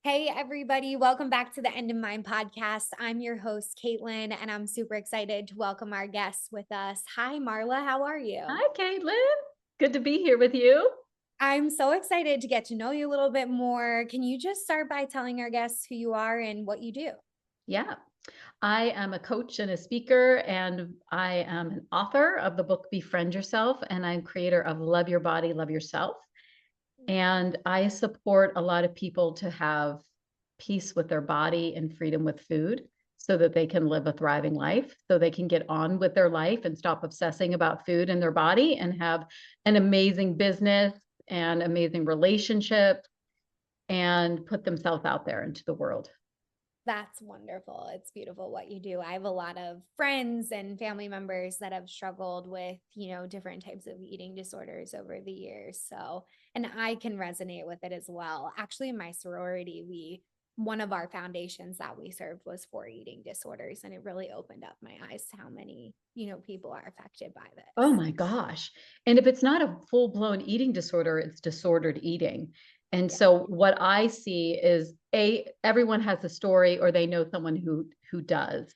Hey, everybody. Welcome back to the End of Mind podcast. I'm your host, Caitlin, and I'm super excited to welcome our guests with us. Hi, Marla. How are you? Hi, Caitlin. Good to be here with you. I'm so excited to get to know you a little bit more. Can you just start by telling our guests who you are and what you do? Yeah, I am a coach and a speaker, and I am an author of the book Befriend Yourself, and I'm creator of Love Your Body, Love Yourself. And I support a lot of people to have peace with their body and freedom with food so that they can live a thriving life, so they can get on with their life and stop obsessing about food and their body and have an amazing business and amazing relationship and put themselves out there into the world. That's wonderful. It's beautiful what you do. I have a lot of friends and family members that have struggled with, different types of eating disorders over the years. So, and I can resonate with it as well. Actually, in my sorority, one of our foundations that we served was for eating disorders. And it really opened up my eyes to how many, people are affected by Oh this. my gosh. And if it's not a full-blown eating disorder, it's disordered eating. And Yeah. so what I see is everyone has a story or they know someone who does,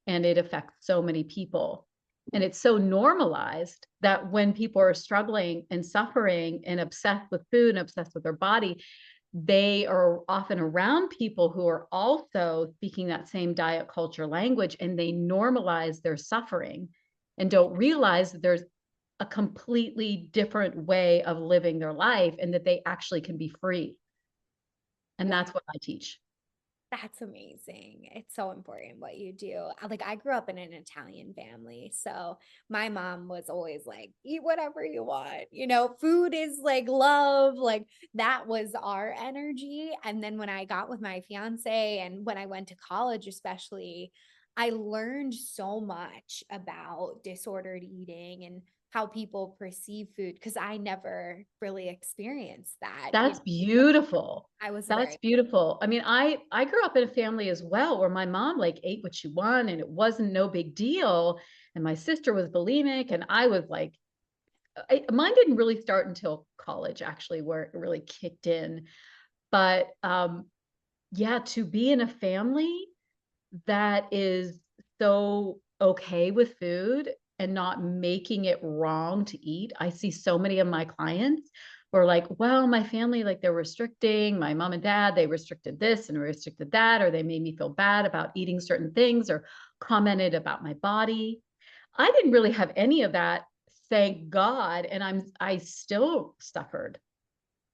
and it affects so many people. And it's so normalized that when people are struggling and suffering and obsessed with food and obsessed with their body, they are often around people who are also speaking that same diet culture language, and they normalize their suffering and don't realize that there's a completely different way of living their life and that they actually can be free. And Yeah. that's what I teach. That's amazing. It's so important what you do. I grew up in an Italian family, so my mom was always like, "Eat whatever you want." Food is like love. Like that was our energy. And then when I got with my fiance and when I went to college, especially, I learned so much about disordered eating and how people perceive food because I never really experienced that. That's beautiful. I was That's very beautiful. I mean, I grew up in a family as well where my mom like ate what she wanted and it wasn't no big deal. And my sister was bulimic and I was like mine didn't really start until college actually where it really kicked in. But yeah, to be in a family that is so okay with food and not making it wrong to eat. I see so many of my clients who are like, well, my family, like they're restricting, my mom and dad, they restricted this and restricted that, or they made me feel bad about eating certain things or commented about my body. I didn't really have any of that, thank God. And I still suffered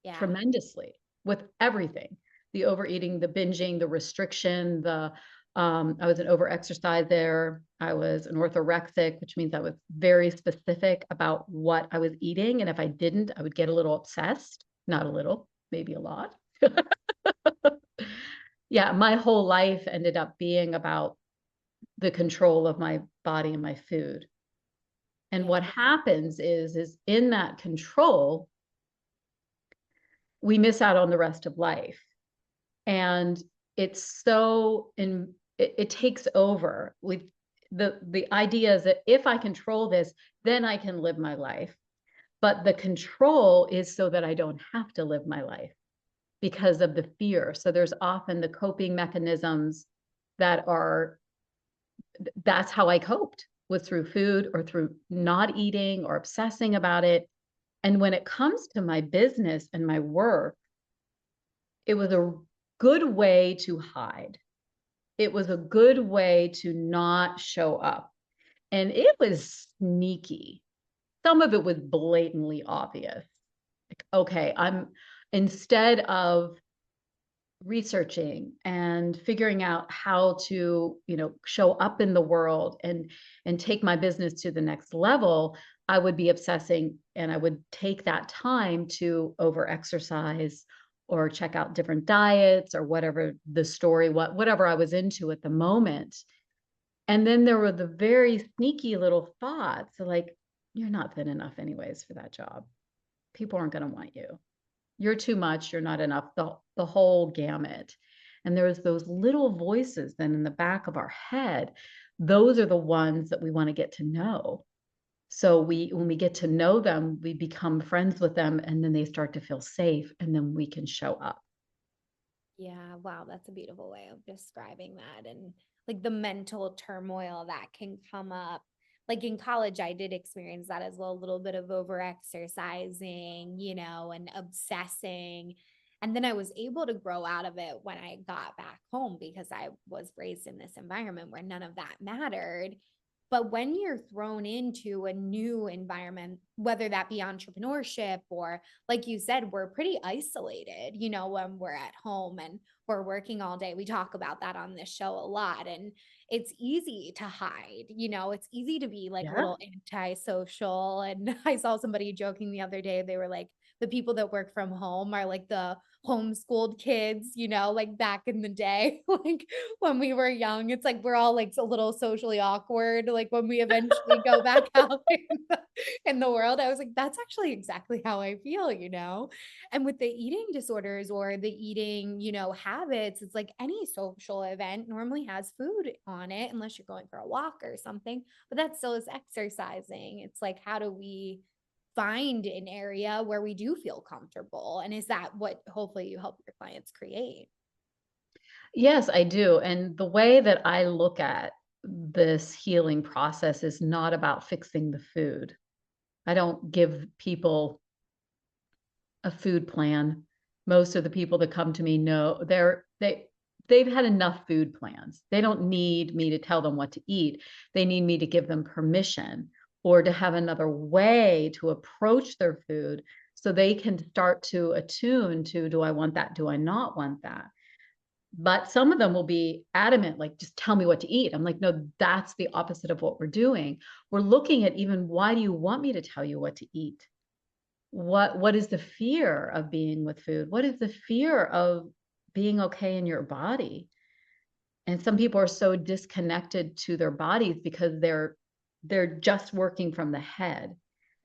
yeah. tremendously with everything, the overeating, the binging, the restriction, the I was an overexerciser. I was an orthorexic, which means I was very specific about what I was eating. And if I didn't, I would get a little obsessed. Not a little, maybe a lot. Yeah, my whole life ended up being about the control of my body and my food. And Yeah. what happens is in that control, we miss out on the rest of life. And it's so in it takes over with the idea is that if I control this, then I can live my life. But the control is so that I don't have to live my life because of the fear. So there's often the coping mechanisms that are that's how I coped was through food or through not eating or obsessing about it. And when it comes to my business and my work, it was a good way to hide. It was a good way to not show up. And it was sneaky. Some of it was blatantly obvious. Like, okay, I'm instead of researching and figuring out how to, show up in the world and take my business to the next level, I would be obsessing and I would take that time to over exercise or check out different diets or whatever the story whatever I was into at the moment. And then there were the very sneaky little thoughts like, you're not thin enough anyways for that job. People aren't going to want you. You're too much, you're not enough, the whole gamut. And there's those little voices then in the back of our head. Those are the ones that we want to get to know. So when we get to know them, we become friends with them and then they start to feel safe and then we can show up. Yeah, wow, that's a beautiful way of describing that. And like the mental turmoil that can come up. Like in college, I did experience that as well, a little bit of over exercising, and obsessing. And then I was able to grow out of it when I got back home because I was raised in this environment where none of that mattered. But when you're thrown into a new environment, whether that be entrepreneurship or, like you said, we're pretty isolated, when we're at home and we're working all day. We talk about that on this show a lot. And it's easy to hide, it's easy to be like a Yeah. little antisocial. And I saw somebody joking the other day, they were like, the people that work from home are like the homeschooled kids, like back in the day, like when we were young. It's like we're all like a little socially awkward, like when we eventually go back out in the world. I was like, that's actually exactly how I feel, And with the eating disorders or the eating, habits, it's like any social event normally has food on it, unless you're going for a walk or something, but that still is exercising. It's like, how do we find an area where we do feel comfortable? And is that what hopefully you help your clients create? Yes, I do. And the way that I look at this healing process is not about fixing the food. I don't give people a food plan. Most of the people that come to me know they've had enough food plans. They don't need me to tell them what to eat. They need me to give them permission or to have another way to approach their food so they can start to attune to, do I want that? Do I not want that? But some of them will be adamant, like, just tell me what to eat. I'm like, no, that's the opposite of what we're doing. We're looking at, even, why do you want me to tell you what to eat? What is the fear of being with food? What is the fear of being okay in your body? And some people are so disconnected to their bodies because they're just working from the head.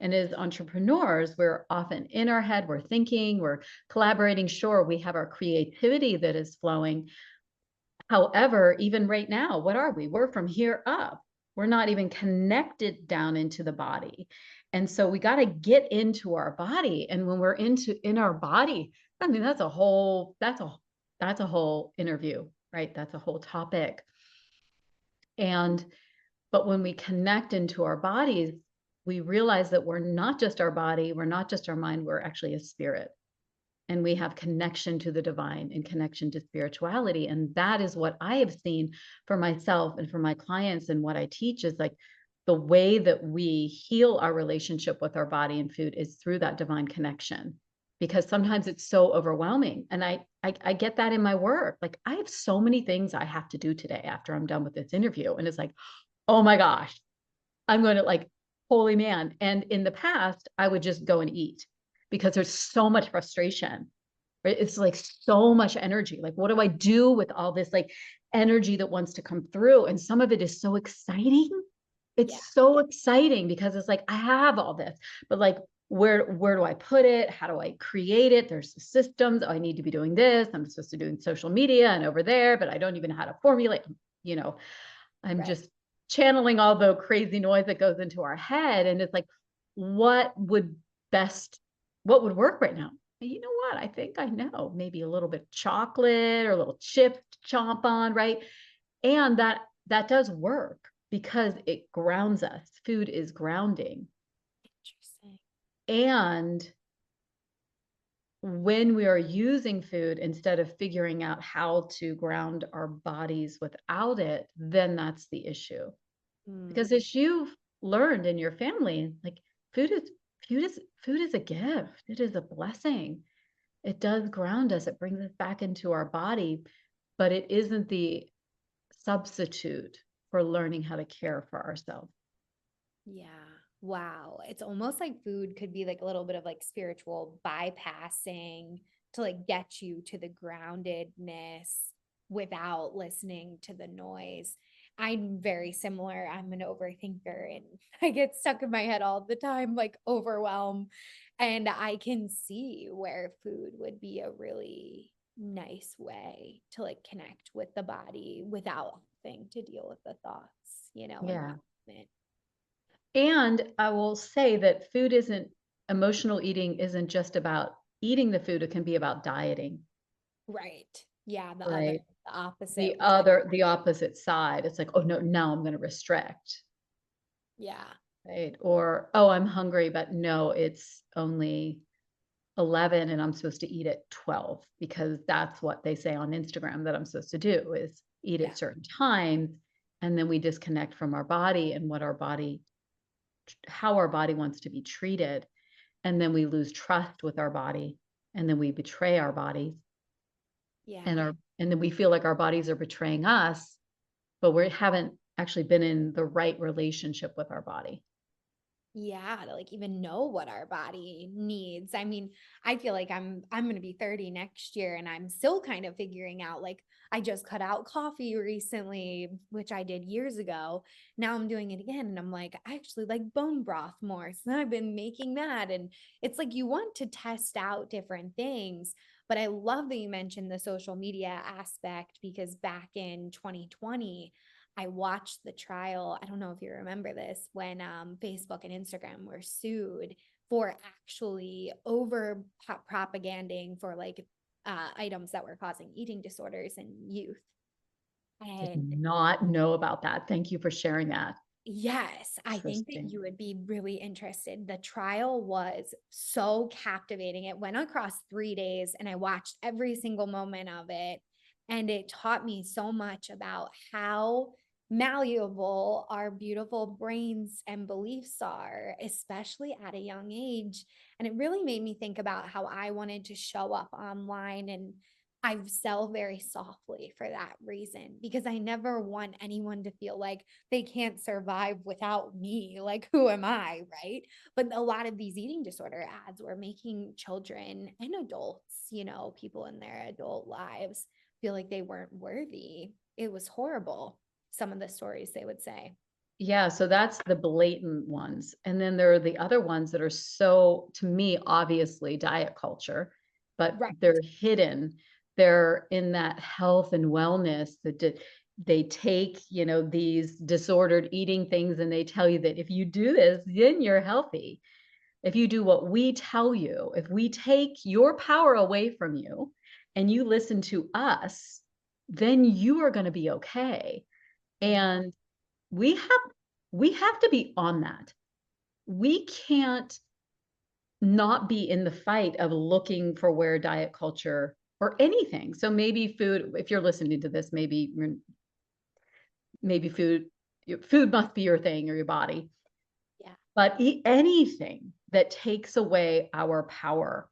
And as entrepreneurs, we're often in our head, we're thinking, we're collaborating. Sure, we have our creativity that is flowing. However, even right now, what are we? We're from here up. We're not even connected down into the body. And so we got to get into our body. And when we're in our body, I mean, that's a whole interview, right? That's a whole topic. And but when we connect into our bodies, we realize that we're not just our body, we're not just our mind, we're actually a spirit, and we have connection to the divine and connection to spirituality. And that is what I have seen for myself and for my clients. And what I teach is like, the way that we heal our relationship with our body and food is through that divine connection, because sometimes it's so overwhelming. And I get that in my work. Like, I have so many things I have to do today after I'm done with this interview, and it's like, oh my gosh, I'm going to, like, holy man. And in the past, I would just go and eat because there's so much frustration, right? It's like so much energy. Like, what do I do with all this, like, energy that wants to come through? And some of it is so exciting. Yeah. It's so exciting because it's like, I have all this, but like, where do I put it? How do I create it? There's systems. Oh, I need to be doing this. I'm supposed to be doing social media and over there, but I don't even know how to formulate, you know, I'm Right. just channeling all the crazy noise that goes into our head. And it's like, what would best, what would work right now? And you know what? I think I know, maybe a little bit of chocolate or a little chip to chomp on, right? And that does work because it grounds us. Food is grounding. Interesting. And when we are using food instead of figuring out how to ground our bodies without it, then that's the issue. Mm. Because as you've learned in your family, like, food is food is a gift. It is a blessing. It does ground us. It brings us back into our body, but it isn't the substitute for learning how to care for ourselves. Yeah. Wow. It's almost like food could be like a little bit of like spiritual bypassing to like get you to the groundedness without listening to the noise. I'm very similar. I'm an overthinker and I get stuck in my head all the time, like overwhelm. And I can see where food would be a really nice way to like connect with the body without having to deal with the thoughts, in Yeah. that moment. And I will say that emotional eating isn't just about eating the food. It can be about dieting. Right. Yeah, right? the opposite, which I The opposite side. It's like, oh no, now I'm going to restrict, yeah, right? Or, oh, I'm hungry, but no, it's only 11 and I'm supposed to eat at 12 because that's what they say on Instagram that I'm supposed to do is eat yeah, at certain times. And then we disconnect from our body and how our body wants to be treated. And then we lose trust with our body. And then we betray our bodies and yeah. and then we feel like our bodies are betraying us, but we haven't actually been in the right relationship with our body. Yeah, to like even know what our body needs. I mean, I feel like I'm going to be 30 next year and I'm still kind of figuring out like I just cut out coffee recently, which I did years ago. Now I'm doing it again and I'm like I actually like bone broth more. So then I've been making that and it's like you want to test out different things, but I love that you mentioned the social media aspect because back in 2020 I watched the trial. I don't know if you remember this when Facebook and Instagram were sued for actually over propaganding for like items that were causing eating disorders in youth. Did And not know about that. Thank you for sharing that. yes, I think that Interesting. you would be really interested. The trial was so captivating. It went across 3 days, and I watched every single moment of it. And it taught me so much about how malleable our beautiful brains and beliefs are, especially at a young age. And it really made me think about how I wanted to show up online. And I sell very softly for that reason, because I never want anyone to feel like they can't survive without me. Like, who am I? Right. But a lot of these eating disorder ads were making children and adults, people in their adult lives feel like they weren't worthy. It was horrible. Some of the stories they would say. Yeah, so that's the blatant ones. And then there are the other ones that are so, to me, obviously diet culture, but Right. they're hidden. They're in that health and wellness that they take, these disordered eating things and they tell you that if you do this, then you're healthy. If you do what we tell you, if we take your power away from you and you listen to us, then you are going to be okay. Yeah. And we have we have to be on that. We can't not be in the fight of looking for where diet culture or anything. So maybe food, if you're listening to this, maybe food must be your thing or your body. Yeah. But anything that takes away our power,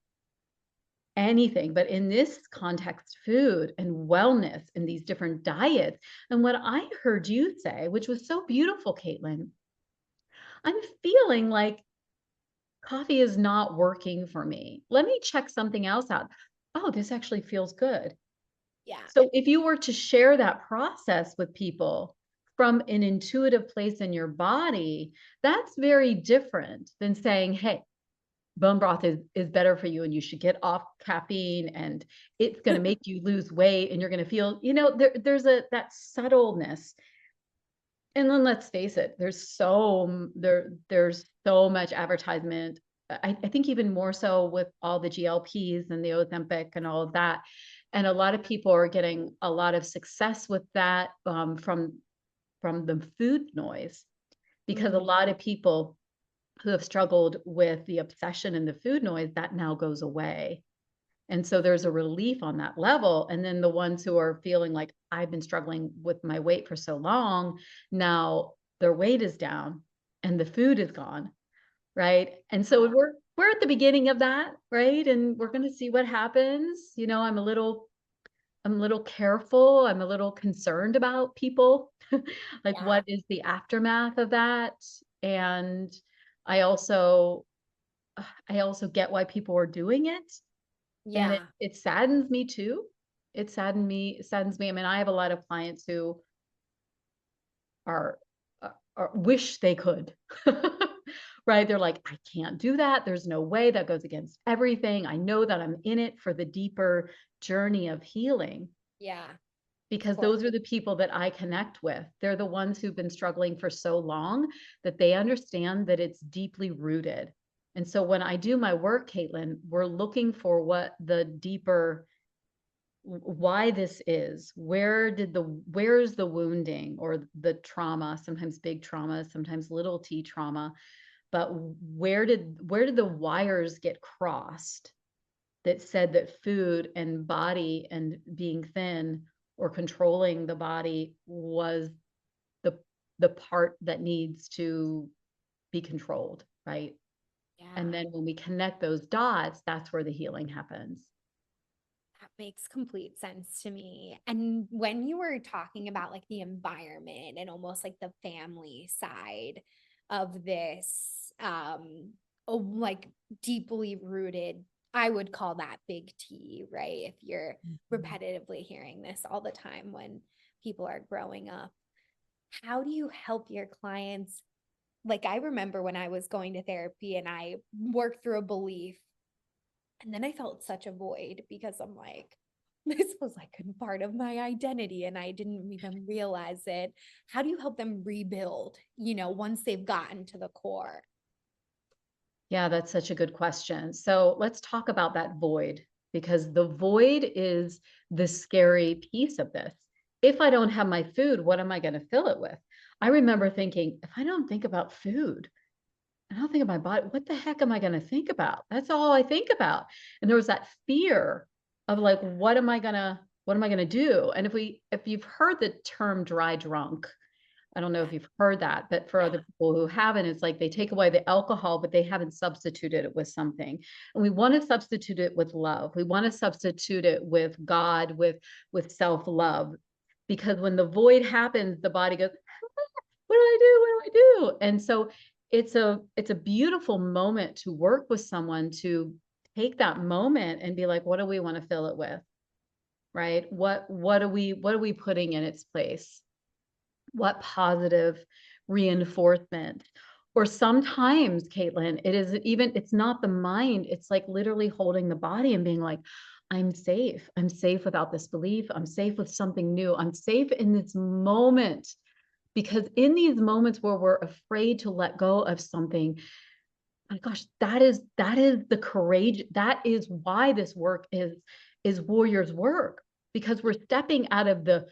anything, but in this context, food and wellness and these different diets. And what I heard you say, which was so beautiful, Caitlin, I'm feeling like coffee is not working for me. Let me check something else out. Oh, this actually feels good. Yeah. So if you were to share that process with people from an intuitive place in your body, that's very different than saying, hey, bone broth is better for you and you should get off caffeine and it's going to make you lose weight and you're going to feel, there's that subtleness. And then let's face it, there's so much advertisement. I think even more so with all the GLPs and the Ozempic and all of that. And a lot of people are getting a lot of success with that from the food noise, because a Mhm. lot of people who have struggled with the obsession and the food noise, that now goes away. And so there's a relief on that level. And then the ones who are feeling like I've been struggling with my weight for so long, now their weight is down and the food is gone. Right. And so we're at the beginning of that, right? And we're going to see what happens. I'm a little careful. I'm a little concerned about people. Like Yeah. what is the aftermath of that? And I also I also get why people are doing it. And it Yeah. it saddens me too. It saddens me. I mean, I have a lot of clients who are, wish they could. Right? They're like, "I can't do that. There's no way. That goes against everything. I know that I'm in it for the deeper journey of healing." Yeah. Of Because course. those are the people that I connect with. They're the ones who've been struggling for so long that they understand that it's deeply rooted. And so when I do my work, Caitlin, we're looking for what the deeper why this is, where's the wounding or the trauma, sometimes big trauma, sometimes little t trauma, but where did the wires get crossed that said that food and body and being thin or controlling the body was the the part that needs to be controlled, right? And Yeah. then when we connect those dots, that's where the healing happens. That makes complete sense to me. And when you were talking about like the environment and almost like the family side of this, like deeply rooted, I would call that big T, right? If you're Mhm. repetitively hearing this all the time when people are growing up, how do you help your clients? Like, I remember when I was going to therapy and I worked through a belief and then I felt such a void because I'm like, this was like a part of my identity and I didn't even realize it. How do you help them rebuild, once they've gotten to the core? Yeah, that's such a good question. So let's talk about that void, because the void is the scary piece of this. If I don't have my food, what am I going to fill it with? I remember thinking, if I don't think about food, I don't think of my body, what the heck am I going to think about? That's all I think about. And there was that fear of like, what am I going to do? And if you've heard the term dry drunk, I don't know Yeah. if you've heard that, but for Yeah. other people who haven't, it's like they take away the alcohol, but they haven't substituted it with something. And we want to substitute it with love. We want to substitute it with God, with self-love. Because when the void happens, the body goes, what do I do? What do I do? And so it's a beautiful moment to work with someone to take that moment and be like, what do we want to fill it with? Right? What are we putting in its place? What positive reinforcement? Or sometimes, Caitlin, it's not the mind, it's like literally holding the body and being like, I'm safe. I'm safe without this belief. I'm safe with something new. I'm safe in this moment. Because in these moments where we're afraid to let go of something, my gosh, that is the courage. That is why this work is warriors work, because we're stepping out of the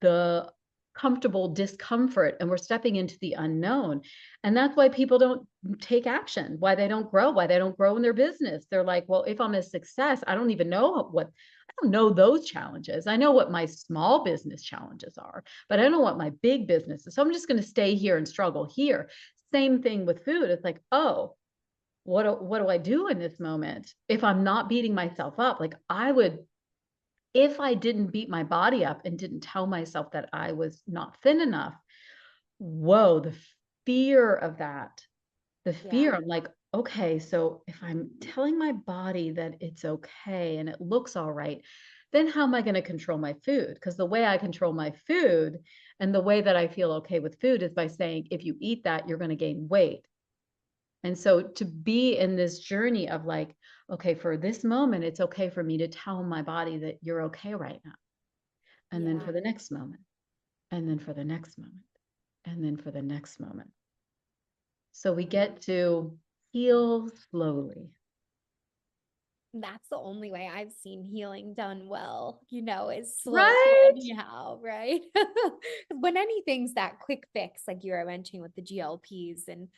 the comfortable discomfort and we're stepping into the unknown. And that's why people don't take action, why they don't grow, why they don't grow in their business. They're like, well, if I'm a success, I don't even know I don't know those challenges. I know what my small business challenges are, but I don't know what my big business is. So I'm just going to stay here and struggle here. Same thing with food. It's like, oh, what do I do in this moment if I'm not beating myself up? Like I would, if I didn't beat my body up and didn't tell myself that I was not thin enough, whoa, the fear of that, the Yeah. fear. I'm like, okay, so if I'm telling my body that it's okay and it looks all right, then how am I going to control my food? Because the way I control my food and the way that I feel okay with food is by saying, if you eat that, you're going to gain weight. And so to be in this journey of like, okay, for this moment, it's okay for me to tell my body that you're okay right now. And then Yeah. for the next moment, and then for the next moment, and then for the next moment. So we get to heal slowly. That's the only way I've seen healing done well, is slowly Right? anyhow, right? When anything's that quick fix, like you were mentioning with the GLPs, and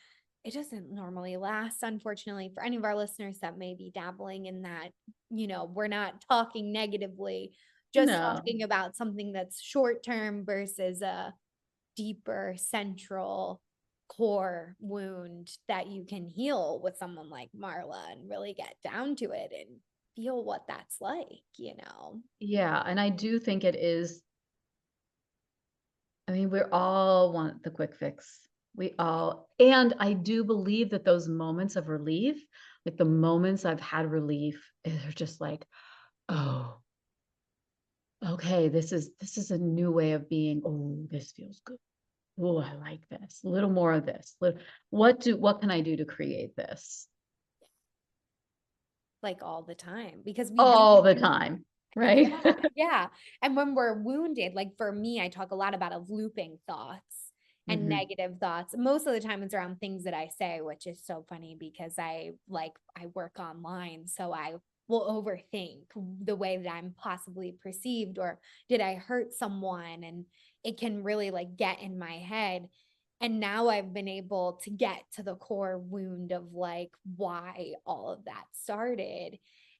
it doesn't normally last, unfortunately, for any of our listeners that may be dabbling in that, we're not talking negatively, just No. talking about something that's short term versus a deeper central core wound that you can heal with someone like Marla and really get down to it and feel what that's like. Yeah. And I do think it is, I mean, we all want the quick fix. We all, and I do believe that those moments of relief, like the moments I've had relief, they're just like, oh, okay, this is a new way of being. Oh, this feels good. Oh, I like this. A little more of this. What can I do to create this? Like all the time because we do. All the time, right? Yeah, yeah. And when we're wounded, like for me, I talk a lot about of looping thoughts and Mhm. negative thoughts. Most of the time it's around things that I say, which is so funny because I work online. So I will overthink the way that I'm possibly perceived, or did I hurt someone? And it can really like get in my head. And now I've been able to get to the core wound of like why all of that started.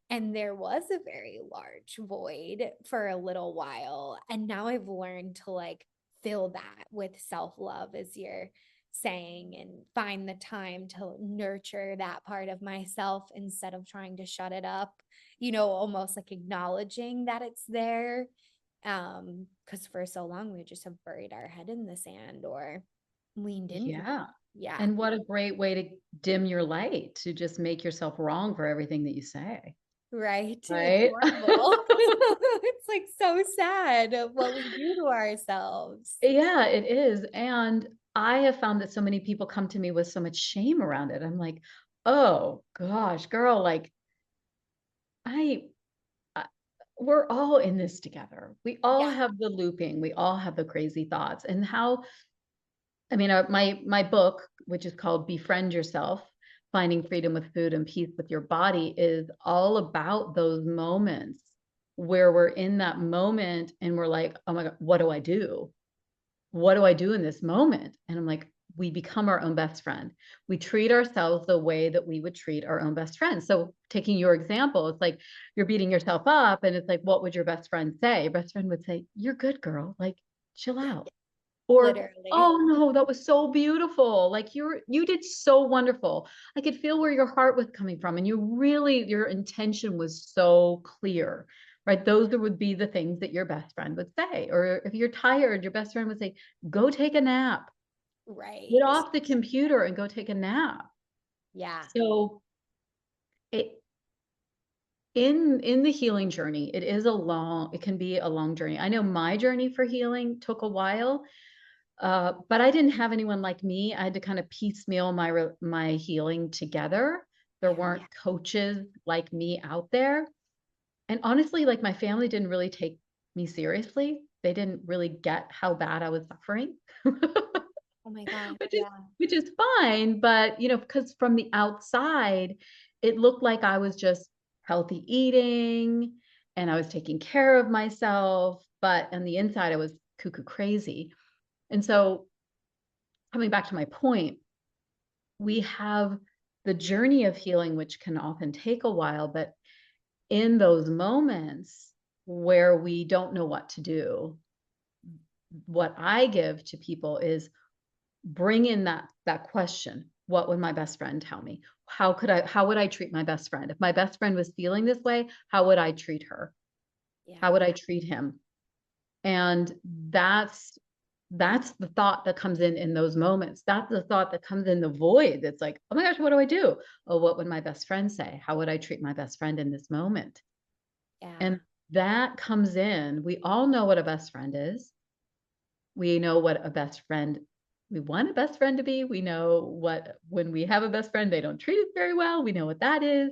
And there was a very large void for a little while. And now I've learned to like fill that with self love, as you're saying, and find the time to nurture that part of myself instead of trying to shut it up, almost like acknowledging that it's there. Because for so long we just have buried our head in the sand or leaned into it. Yeah. Yeah. And what a great way to dim your light, to just make yourself wrong for everything that you say. Right. It's Right? horrible. It's like so sad of what we do to ourselves. Yeah, it is. And I have found that so many people come to me with so much shame around it. I'm like, oh gosh, girl, like I, I we're all in this together. We all Yeah. have the looping, we all have the crazy thoughts. And how, I mean, my book, which is called Befriend Yourself, Finding Freedom with Food and Peace with Your Body, is all about those moments where we're in that moment and we're like, oh my God, what do I do? What do I do in this moment? And I'm like, we become our own best friend. We treat ourselves the way that we would treat our own best friend. So taking your example, it's like you're beating yourself up and it's like, what would your best friend say? Your best friend would say, you're good, girl. Like, chill out. Or, Literally. oh no, that was so beautiful. Like you did so wonderful. I could feel where your heart was coming from. And your intention was so clear, right? Those would be the things that your best friend would say. Or if you're tired, your best friend would say, go take a nap, get Right. off the computer and go take a nap. Yeah. So it, in the healing journey, it can be a long journey. I know my journey for healing took a while. But I didn't have anyone like me. I had to kind of piecemeal my healing together. There weren't coaches like me out there. And honestly, like my family didn't really take me seriously. They didn't really get how bad I was suffering. Oh my gosh. which is Yeah. which is fine, but because from the outside, it looked like I was just healthy eating and I was taking care of myself, but on the inside I was cuckoo crazy. And so coming back to my point, we have the journey of healing, which can often take a while, but in those moments where we don't know what to do, what I give to people is bring in that question. What would my best friend tell me? How would I treat my best friend? If my best friend was feeling this way, how would I treat her? Yeah. How would I treat him? And that's the thought that comes in those moments. That's the thought that comes in the void. That's like, oh my gosh, what do I do? Oh, what would my best friend say? How would I treat my best friend in this moment? Yeah. And that comes in. We all know what a best friend is. We know what a best friend we want a best friend to be. We know what when we have a best friend, they don't treat us very well. We know what that is.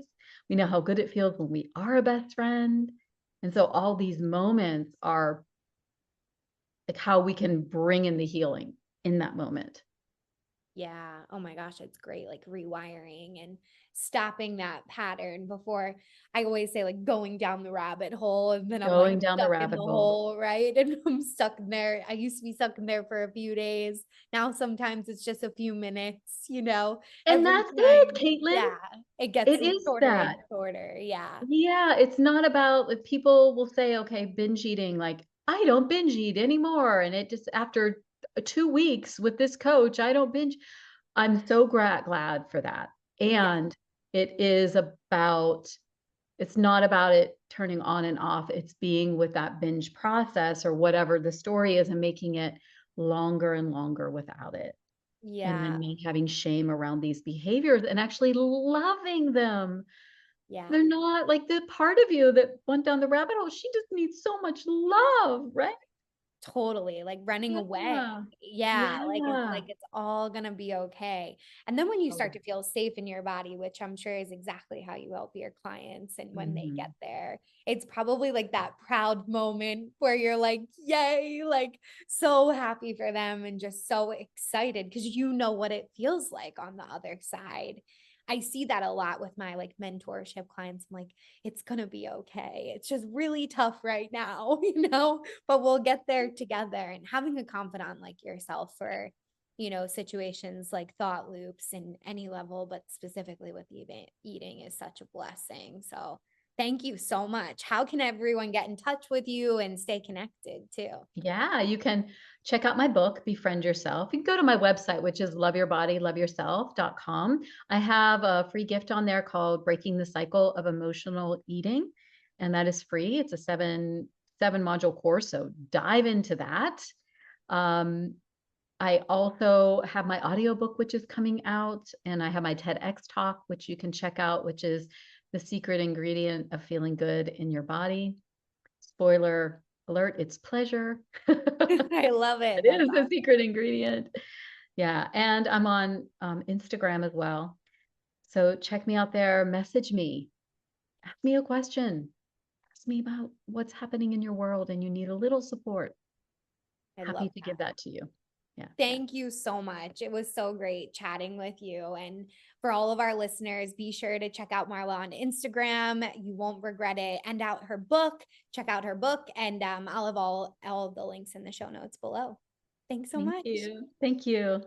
We know how good it feels when we are a best friend. And so all these moments are like how we can bring in the healing in that moment. Yeah. Oh my gosh, it's great. Like rewiring and stopping that pattern before. I always say like going down the rabbit hole, and then I'm like Going down the stuck in rabbit the hole. hole, right? And I'm stuck in there. I used to be stuck in there for a few days. Now sometimes it's just a few minutes, And every that's it, time. Caitlin. Yeah. It gets It is shorter and that. shorter. Yeah. Yeah, it's not about like people will say, okay, binge eating, like I don't binge eat anymore. And it just after 2 weeks with this coach, I don't binge. I'm so glad for that. Yeah. And it is about, it's not about it turning on and off. It's being with that binge process or whatever the story is and making it longer and longer without it. And Yeah. then not having shame around these behaviors and actually loving them. Yeah. They're not like the part of you that went down the rabbit hole. She just needs so much love, right? Totally, like running away. Yeah. Yeah, Yeah. like it's all gonna be okay. And then when you Oh, start to feel safe in your body, which I'm sure is exactly how you help your clients, and when they get mhm. there, it's probably like that proud moment where you're like, yay, like so happy for them and just so excited because you know what it feels like on the other side. I see that a lot with my like mentorship clients. I'm like, it's going to be okay. It's just really tough right now, but we'll get there together. And having a confidant like yourself for, situations like thought loops in any level, but specifically with eating is such a blessing. So thank you so much. How can everyone get in touch with you and stay connected too? Yeah, you can check out my book, Befriend Yourself. You can go to my website, which is loveyourbody.loveyourself.com. I have a free gift on there called Breaking the Cycle of Emotional Eating, and that is free. It's a seven module course, so dive into that. I also have my audiobook, which is coming out, and I have my TEDx talk, which you can check out, which is the secret ingredient of feeling good in your body. Spoiler alert, it's pleasure. I love it. It That's is the awesome. secret ingredient. Yeah, and I'm on Instagram as well. So check me out there, message me, ask me a question, ask me about what's happening in your world and you need a little support. I love Happy to give that. that to you. Yeah, yeah. Thank you so much. It was so great chatting with you. And for all of our listeners, be sure to check out Marla on Instagram. You won't regret it. And out her book, check out her book. And I'll have all of the links in the show notes below. Thanks so Thank much. you. Thank you.